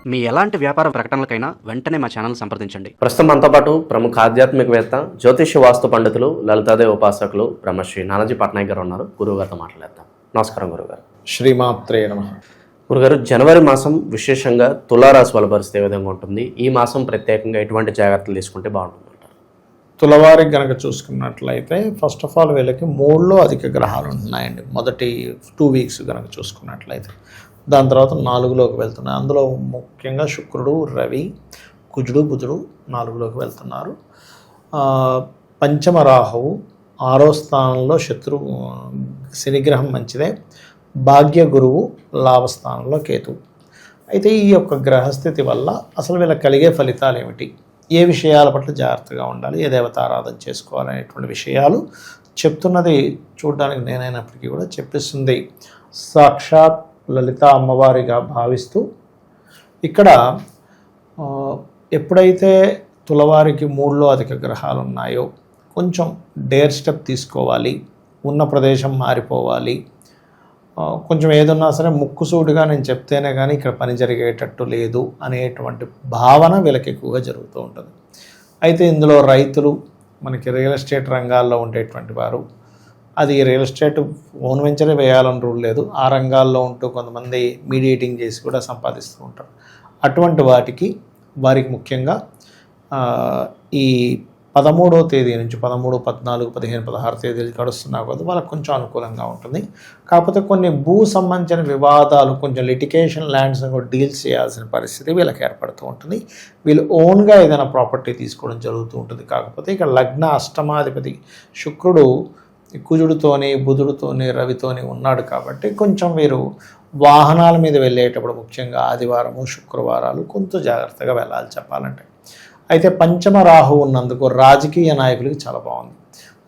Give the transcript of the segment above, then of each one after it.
మీ ఎలాంటి వ్యాపార ప్రకటనలకైనా వెంటనే మా ఛానల్ సంప్రదించండి. ప్రస్తుతం మనతో పాటు ప్రముఖ ఆధ్యాత్మికవేత్త, జ్యోతిష్య వాస్తు పండితులు, లలితాదేవి ఉపాసకులు బ్రహ్మశ్రీ నానాజీ పట్నాయక్ గారు ఉన్నారు. గురువుగారితో మాట్లాడేద్దాం. నమస్కారం గురుగారు. శ్రీమాత్రే నమః. గురుగారు, జనవరి మాసం విశేషంగా తులారాశి వాళ్ళ పరిస్థితి ఏ విధంగా ఉంటుంది? ఈ మాసం ప్రత్యేకంగా ఎటువంటి జాగ్రత్తలు తీసుకుంటే బాగుంటుందంటారు? తులవారికి కనుక చూసుకున్నట్లయితే ఫస్ట్ ఆఫ్ ఆల్ వీళ్ళకి 3లో అధిక గ్రహాలు ఉంటున్నాయండి. మొదటి 2 వీక్స్ కనుక చూసుకున్నట్లయితే దాని తర్వాత 4లోకి వెళ్తున్నాయి. అందులో ముఖ్యంగా శుక్రుడు, రవి, కుజుడు, బుధుడు 4లోకి వెళ్తున్నారు. పంచమ రాహువు 6వ స్థానంలో శనిగ్రహం మంచిదే. భాగ్య గురువు లాభస్థానంలో కేతువు. అయితే ఈ యొక్క గ్రహస్థితి వల్ల అసలు వీళ్ళకి కలిగే ఫలితాలు ఏమిటి, ఏ విషయాల పట్ల జాగ్రత్తగా ఉండాలి, ఏ దేవతారాధన చేసుకోవాలనేటువంటి విషయాలు చెప్తున్నది చూడడానికి నేనైనప్పటికీ కూడా చెప్పిస్తుంది సాక్షాత్ లలిత అమ్మవారిగా భావిస్తూ, ఇక్కడ ఎప్పుడైతే తులవారికి 3లో అధిక గ్రహాలు ఉన్నాయో కొంచెం డేర్ స్టెప్ తీసుకోవాలి, ఉన్న ప్రదేశం మారిపోవాలి, కొంచెం ఏదన్నా సరే ముక్కుసూటిగా నేను చెప్తేనే కానీ ఇక్కడ పని జరిగేటట్టు లేదు అనేటువంటి భావన వీళ్ళకి ఎక్కువగా జరుగుతూ ఉంటుంది. అయితే ఇందులో రైతులు, మనకి రియల్ ఎస్టేట్ రంగాల్లో ఉండేటువంటి వారు, అది రియల్ ఎస్టేట్ ఓన్ వెంచరే వేయాలని రూల్ లేదు, ఆ రంగాల్లో ఉంటూ కొంతమంది మీడియేటింగ్ చేసి కూడా సంపాదిస్తూ ఉంటారు. అటువంటి వారికి ముఖ్యంగా ఈ 13వ తేదీ నుంచి 13, 14, 15, 16 తేదీలు గడుస్తున్నా కూడా వాళ్ళకి కొంచెం అనుకూలంగా ఉంటుంది. కాకపోతే కొన్ని భూ సంబంధించిన వివాదాలు, కొంచెం లిటిగేషన్ ల్యాండ్స్ కూడా డీల్స్ చేయాల్సిన పరిస్థితి వీళ్ళకి ఏర్పడుతూ ఉంటుంది. వీళ్ళు ఓన్గా ఏదైనా ప్రాపర్టీ తీసుకోవడం జరుగుతూ ఉంటుంది. కాకపోతే ఇక్కడ లగ్న అష్టమాధిపతి శుక్రుడు కుజుడితోని, బుధుడితోని, రవితోని ఉన్నాడు కాబట్టి కొంచెం వీరు వాహనాల మీద వెళ్ళేటప్పుడు ముఖ్యంగా ఆదివారము, శుక్రవారాలు కొంత జాగ్రత్తగా వెళ్ళాలి చెప్పాలంటే. అయితే పంచమ రాహు ఉన్నందుకు రాజకీయ నాయకులకి చాలా బాగుంది.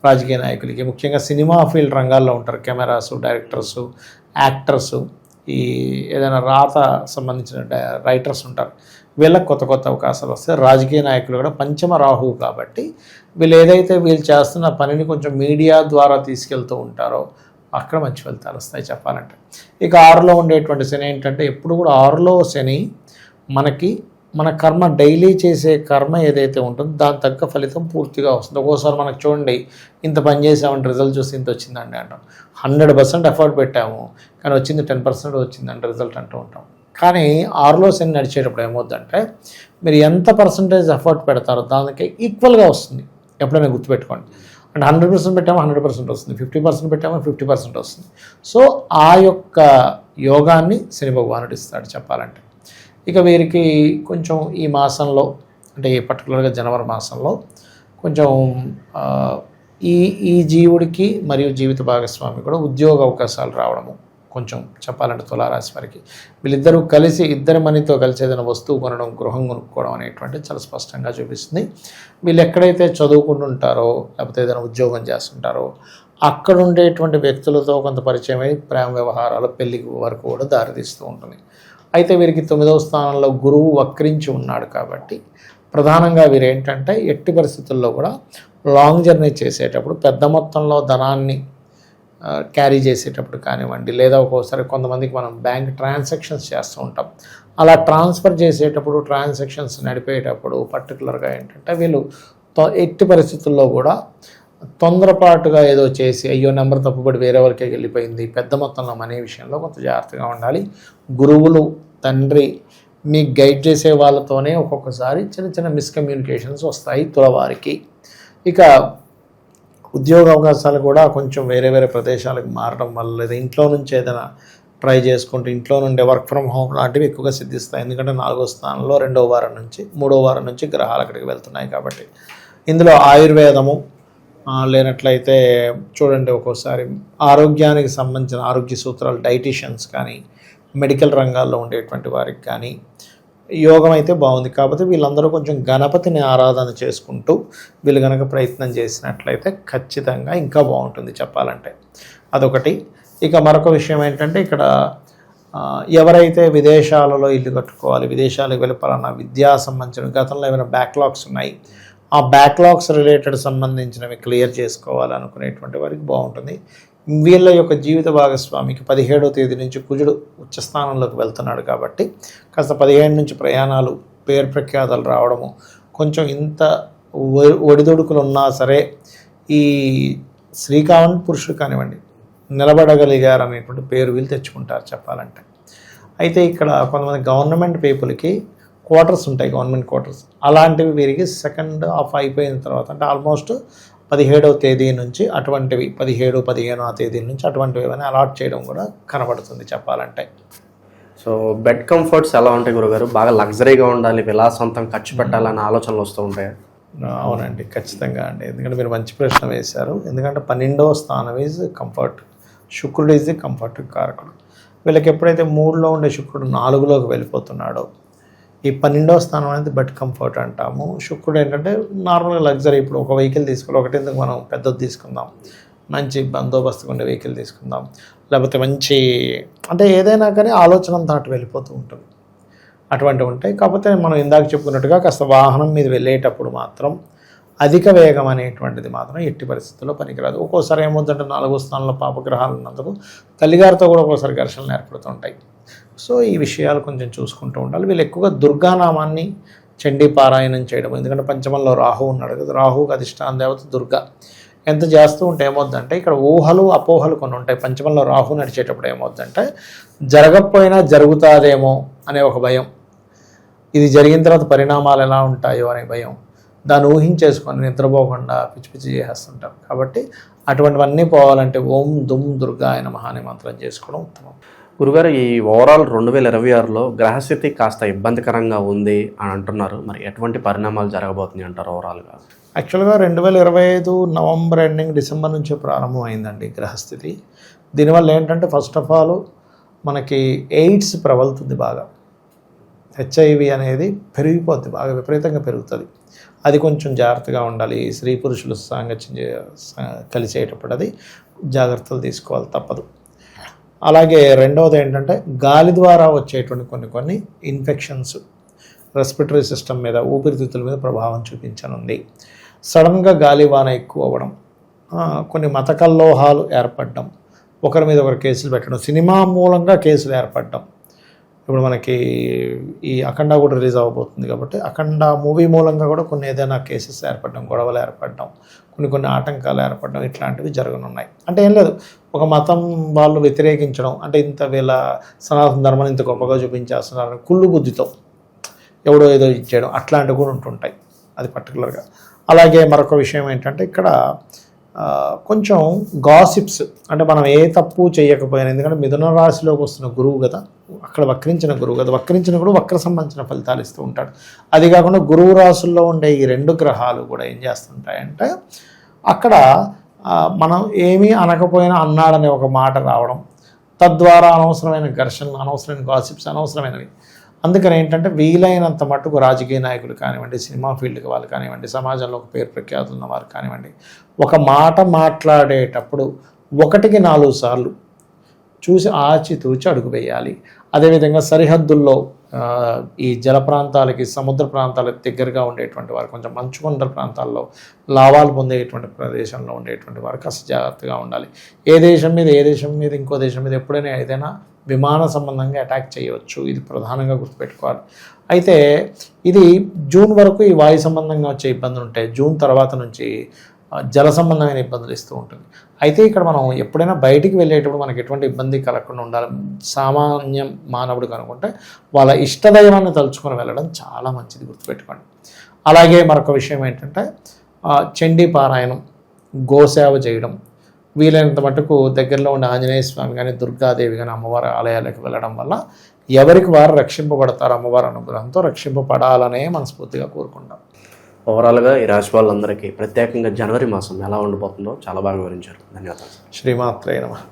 రాజకీయ నాయకులకి ముఖ్యంగా సినిమా ఫీల్డ్ రంగాల్లో ఉంటారు, కెమెరాసు, డైరెక్టర్సు, యాక్టర్సు, ఈ ఏదైనా రాత సంబంధించిన రైటర్స్ ఉంటారు, వీళ్ళకి కొత్త కొత్త అవకాశాలు వస్తాయి. రాజకీయ నాయకులు కూడా పంచమ రాహు కాబట్టి వీళ్ళు చేస్తున్న పనిని కొంచెం మీడియా ద్వారా తీసుకెళ్తూ ఉంటారో అక్కడ మంచి ఫలితాలు వస్తాయి చెప్పాలంటే. ఇక 6లో ఉండేటువంటి శని ఏంటంటే, ఎప్పుడు కూడా 6లో శని మన కర్మ, డైలీ చేసే కర్మ ఏదైతే ఉంటుందో దాని తగ్గ ఫలితం పూర్తిగా వస్తుంది. ఒక్కోసారి మనకు చూడండి, ఇంత పని చేసామంటే రిజల్ట్ చూసి ఇంత వచ్చిందండి అంటాం. 100% ఎఫర్ట్ పెట్టాము కానీ వచ్చింది 10% వచ్చిందంటే రిజల్ట్ అంటూ ఉంటాం. కానీ 6లో శని నడిచేటప్పుడు ఏమవుతుందంటే, మీరు ఎంత పర్సంటేజ్ ఎఫర్ట్ పెడతారో దానికి ఈక్వల్గా వస్తుంది. ఎప్పుడైనా గుర్తుపెట్టుకోండి. అంటే 100% పెట్టామో 100% వస్తుంది, 50% పెట్టామో 50% వస్తుంది. సో ఆ యొక్క యోగాన్ని శని భగవానుడు ఇస్తాడు చెప్పాలంటే. ఇక వీరికి కొంచెం ఈ మాసంలో, అంటే పర్టికులర్గా జనవరి మాసంలో కొంచెం ఈ జీవుడికి మరియు జీవిత భాగస్వామి కూడా ఉద్యోగ అవకాశాలు రావడము కొంచెం చెప్పాలంటే తులారాశి వారికి వీళ్ళిద్దరూ కలిసి, ఇద్దరి మనీతో కలిసి ఏదైనా వస్తువు కొనడం, గృహం కొనుక్కోవడం అనేటువంటి చాలా స్పష్టంగా చూపిస్తుంది. వీళ్ళు ఎక్కడైతే చదువుకుంటుంటారో లేకపోతే ఏదైనా ఉద్యోగం చేస్తుంటారో అక్కడ ఉండేటువంటి వ్యక్తులతో కొంత పరిచయమై ప్రేమ వ్యవహారాలు, పెళ్లి వరకు కూడా దారితీస్తూ ఉంటుంది. అయితే వీరికి 9వ స్థానంలో గురువు వక్రించి ఉన్నాడు కాబట్టి ప్రధానంగా వీరు ఏంటంటే, ఎట్టి పరిస్థితుల్లో కూడా లాంగ్ జర్నీ చేసేటప్పుడు, పెద్ద మొత్తంలో ధనాన్ని క్యారీ చేసేటప్పుడు కానివ్వండి, లేదా ఒక్కోసారి కొంతమందికి మనం బ్యాంక్ ట్రాన్సాక్షన్స్ చేస్తూ ఉంటాం, అలా ట్రాన్స్ఫర్ చేసేటప్పుడు, ట్రాన్సాక్షన్స్ నడిపేటప్పుడు పర్టికులర్గా ఏంటంటే వీళ్ళు ఎట్టి పరిస్థితుల్లో కూడా తొందరపాటుగా ఏదో చేసి అయ్యో నెంబర్ తప్పుబడి వేరే వరకే వెళ్ళిపోయింది, పెద్ద మొత్తంలో మనీ విషయంలో కొంత జాగ్రత్తగా ఉండాలి. గురువులు, తండ్రి, మీకు గైడ్ చేసే వాళ్ళతోనే ఒక్కొక్కసారి చిన్న చిన్న మిస్కమ్యూనికేషన్స్ వస్తాయి తులవారికి. ఇక ఉద్యోగ అవకాశాలు కూడా కొంచెం వేరే వేరే ప్రదేశాలకు మారడం వల్ల, లేదా ఇంట్లో నుంచి ఏదైనా ట్రై చేసుకుంటూ ఇంట్లో నుండి వర్క్ ఫ్రమ్ హోమ్ లాంటివి ఎక్కువగా సిద్ధిస్తాయి. ఎందుకంటే 4వ స్థానంలో 2వ వారం నుంచి 3వ వారం నుంచి గ్రహాలు అక్కడికి వెళ్తున్నాయి కాబట్టి. ఇందులో ఆయుర్వేదము లేనట్లయితే చూడండి, ఒక్కోసారి ఆరోగ్యానికి సంబంధించిన ఆరోగ్య సూత్రాలు, డైటీషియన్స్ కానీ, మెడికల్ రంగాల్లో ఉండేటువంటి వారికి కానీ యోగం అయితే బాగుంది. కాకపోతే వీళ్ళందరూ కొంచెం గణపతిని ఆరాధన చేసుకుంటూ వీళ్ళు కనుక ప్రయత్నం చేసినట్లయితే ఖచ్చితంగా ఇంకా బాగుంటుంది చెప్పాలంటే. అదొకటి. ఇక మరొక విషయం ఏంటంటే, ఇక్కడ ఎవరైతే విదేశాలలో ఇల్లు కట్టుకోవాలి, విదేశాలకు వెళ్ళి పలానా విద్యా సంబంధించిన గతంలో ఏమైనా బ్యాక్లాగ్స్ ఉన్నాయి, ఆ బ్యాక్లాగ్స్ రిలేటెడ్ సంబంధించినవి క్లియర్ చేసుకోవాలనుకునేటువంటి వారికి బాగుంటుంది. వీళ్ళ యొక్క జీవిత భాగస్వామికి 17వ తేదీ నుంచి కుజుడు ఉచ్చస్థానంలోకి వెళ్తున్నాడు కాబట్టి కాస్త 17 నుంచి ప్రయాణాలు, పేరు ప్రఖ్యాతలు రావడము, కొంచెం ఇంత ఒడిదొడుకులు ఉన్నా సరే ఈ స్త్రీ కానివ్వండి, పురుషుడు కానివ్వండి నిలబడగలిగారు అనేటువంటి పేరు వీళ్ళు తెచ్చుకుంటారు చెప్పాలంటే. అయితే ఇక్కడ కొంతమంది గవర్నమెంట్ పీపుల్కి క్వార్టర్స్ ఉంటాయి, గవర్నమెంట్ క్వార్టర్స్, అలాంటివి వీరికి సెకండ్ హాఫ్ అయిపోయిన తర్వాత అంటే ఆల్మోస్ట్ 17వ తేదీ నుంచి అటువంటివి 17, 15వ తేదీ నుంచి అటువంటివి ఏమైనా అలాట్ చేయడం కూడా కనబడుతుంది చెప్పాలంటే. సో బెడ్ కంఫర్ట్స్ ఎలా ఉంటాయి గురుగారు? బాగా లగ్జరీగా ఉండాలి, విలాసవంతం ఖర్చు పెట్టాలన్న ఆలోచనలు వస్తూ ఉంటాయి. అవునండి, ఖచ్చితంగా అండి. ఎందుకంటే మీరు మంచి ప్రశ్న వేశారు. ఎందుకంటే 12వ స్థానం ఈజ్ కంఫర్ట్, శుక్రుడు ఈజ్ ది కంఫర్ట్ కారకుడు. వీళ్ళకి ఎప్పుడైతే 3లో ఉండే శుక్రుడు 4లోకి వెళ్ళిపోతున్నాడో ఈ 12వ స్థానం అనేది బెడ్ కంఫర్ట్ అంటాము. శుక్రుడు ఏంటంటే నార్మల్గా లగ్జరీ, ఇప్పుడు ఒక వెహికల్ తీసుకోవాలి, ఒకటి ఎందుకు మనం పెద్దది తీసుకుందాం, మంచి బందోబస్తుగా ఉండే వెహికల్ తీసుకుందాం, లేకపోతే మంచి అంటే ఏదైనా కానీ ఆలోచన అంతా అటు వెళ్ళిపోతూ ఉంటుంది, అటువంటివి ఉంటాయి. కాకపోతే మనం ఇందాక చెప్పుకున్నట్టుగా కాస్త వాహనం మీద వెళ్ళేటప్పుడు మాత్రం అధిక వేగం అనేటువంటిది మాత్రం ఎట్టి పరిస్థితుల్లో పనికిరాదు. ఒక్కోసారి ఏమవుతుందంటే 4వ స్థానంలో పాపగ్రహాలు ఉన్నందుకు తల్లిగారితో కూడా ఒక్కోసారి ఘర్షణలు ఏర్పడుతుంటాయి. సో ఈ విషయాలు కొంచెం చూసుకుంటూ ఉండాలి. వీళ్ళు ఎక్కువగా దుర్గానామాన్ని చండీ పారాయణం చేయడం, ఎందుకంటే పంచమంలో రాహు ఉన్నాడు కదా, రాహుకి అధిష్టాన దేవత దుర్గా. ఎంత చేస్తూ ఉంటే ఏమవుద్దంటే ఇక్కడ ఊహలు అపోహలు కొన్ని ఉంటాయి. పంచమంలో రాహు నడిచేటప్పుడు ఏమవుద్దంటే జరగకపోయినా జరుగుతాదేమో అనే ఒక భయం, ఇది జరిగిన తర్వాత పరిణామాలు ఎలా ఉంటాయో అనే భయం, దాన్ని ఊహించేసుకొని నిద్రపోకుండా పిచ్చి పిచ్చి చేసేస్తుంటారు. కాబట్టి అటువంటివన్నీ పోవాలంటే ఓం దుమ్ దుర్గాయ నమః అనే మంత్రం చేసుకోవడం ఉత్తమం. గురుగారు, ఈ ఓవరాల్ 2026లో గ్రహస్థితి కాస్త ఇబ్బందికరంగా ఉంది అని అంటున్నారు. మరి ఎటువంటి పరిణామాలు జరగబోతున్నాయి అంటారు ఓవరాల్గా? యాక్చువల్గా 2025 నవంబర్ ఎండింగ్, డిసెంబర్ నుంచి ప్రారంభం అయిందండి గ్రహస్థితి. దీనివల్ల ఏంటంటే ఫస్ట్ ఆఫ్ ఆల్ మనకి ఎయిడ్స్ ప్రబలుతుంది బాగా, హెచ్ఐవి అనేది పెరిగిపోద్ది, బాగా విపరీతంగా పెరుగుతుంది. అది కొంచెం జాగ్రత్తగా ఉండాలి. స్త్రీ పురుషులు సాంగత్యం కలిసేటప్పుడు అది జాగ్రత్తలు తీసుకోవాలి, తప్పదు. అలాగే రెండవది ఏంటంటే గాలి ద్వారా వచ్చేటువంటి కొన్ని ఇన్ఫెక్షన్స్ రెస్పిటరీ సిస్టమ్ మీద, ఊపిరితిత్తుల మీద ప్రభావం చూపించనుంది. సడన్గా గాలివాన ఎక్కువ అవ్వడం, కొన్ని మత కల్లోహాలు ఏర్పడడం, ఒకరి మీద ఒకరు కేసులు పెట్టడం, సినిమా మూలంగా కేసులు ఏర్పడడం. ఇప్పుడు మనకి ఈ అఖండ కూడా రిలీజ్ అవ్వబోతుంది కాబట్టి అఖండ మూవీ మూలంగా కూడా కొన్ని ఏదైనా కేసెస్ ఏర్పడడం, గొడవలు ఏర్పడడం, కొన్ని ఆటంకాలు ఏర్పడడం, ఇట్లాంటివి జరగనున్నాయి. అంటే ఏం లేదు, ఒక మతం వాళ్ళు వ్యతిరేకించడం, అంటే ఇంత వీళ్ళ సనాతన ధర్మాన్ని ఇంత గొప్పగా చూపించేస్తున్నారని కుళ్ళు బుద్ధితో ఎవడో ఏదో ఇచ్చేయడం, అట్లాంటివి కూడా ఉంటుంటాయి, అది పర్టికులర్గా. అలాగే మరొక విషయం ఏంటంటే ఇక్కడ కొంచెం గాసిప్స్, అంటే మనం ఏ తప్పు చేయకపోయినా, ఎందుకంటే మిథున రాశిలోకి వస్తున్న గురువు కదా, అక్కడ వక్రించిన గురువు కదా, వక్రించిన కూడా వక్ర సంబంధించిన ఫలితాలు ఇస్తూ ఉంటాడు. అది కాకుండా గురువు రాశుల్లో ఉండే ఈ 2 గ్రహాలు కూడా ఏం చేస్తుంటాయంటే అక్కడ మనం ఏమీ అనకపోయినా అన్నాడనే ఒక మాట రావడం, తద్వారా అనవసరమైన ఘర్షణలు, అనవసరమైన గాసిప్స్, అనవసరమైనవి. అందుకని ఏంటంటే వీలైనంత మట్టుకు రాజకీయ నాయకులు కానివ్వండి, సినిమా ఫీల్డ్కి వాళ్ళు కానివ్వండి, సమాజంలో ఒక పేరు ప్రఖ్యాతులు ఉన్న వారు కానివ్వండి, ఒక మాట మాట్లాడేటప్పుడు 1కి 4 సార్లు చూసి ఆచితూచి అడుగు వేయాలి. అదేవిధంగా సరిహద్దుల్లో ఈ జల ప్రాంతాలకి, సముద్ర ప్రాంతాలకు దగ్గరగా ఉండేటువంటి వారు, కొంచెం మంచుకొండల ప్రాంతాల్లో లాభాలు పొందేటువంటి ప్రదేశంలో ఉండేటువంటి వారు కాస్త జాగ్రత్తగా ఉండాలి. ఏ దేశం మీద ఇంకో దేశం మీద ఎప్పుడైనా ఏదైనా విమాన సంబంధంగా అటాక్ చేయవచ్చు, ఇది ప్రధానంగా గుర్తుపెట్టుకోవాలి. అయితే ఇది జూన్ వరకు ఈ వాయు సంబంధంగా వచ్చే ఇబ్బందులు ఉంటాయి. జూన్ తర్వాత నుంచి జల సంబంధమైన ఇబ్బందులు ఇస్తూ ఉంటుంది. అయితే ఇక్కడ మనం ఎప్పుడైనా బయటికి వెళ్ళేటప్పుడు మనకి ఎటువంటి ఇబ్బంది కలగకుండా ఉండాలి. సామాన్యం మానవుడు కనుకుంటే వాళ్ళ ఇష్టదైవాన్ని తలుచుకొని వెళ్ళడం చాలా మంచిది, గుర్తుపెట్టుకోండి. అలాగే మరొక విషయం ఏంటంటే చండీ పారాయణం, గోసేవ చేయడం, వీలైనంత మటుకు దగ్గరలో ఉండే ఆంజనేయ స్వామి కానీ, దుర్గాదేవి కానీ అమ్మవారి ఆలయాలకు వెళ్ళడం వల్ల ఎవరికి వారు రక్షింపబడతారు, అమ్మవారి అనుగ్రహంతో రక్షింపబడాలనే మనస్ఫూర్తిగా కోరుకుంటాం. ఓవరాల్గా ఈ రాశి వాళ్ళందరికీ ప్రత్యేకంగా జనవరి మాసం ఎలా ఉండబోతుందో చాలా బాగా వివరించారు. ధన్యవాదాలు. శ్రీమాత్రే నమః.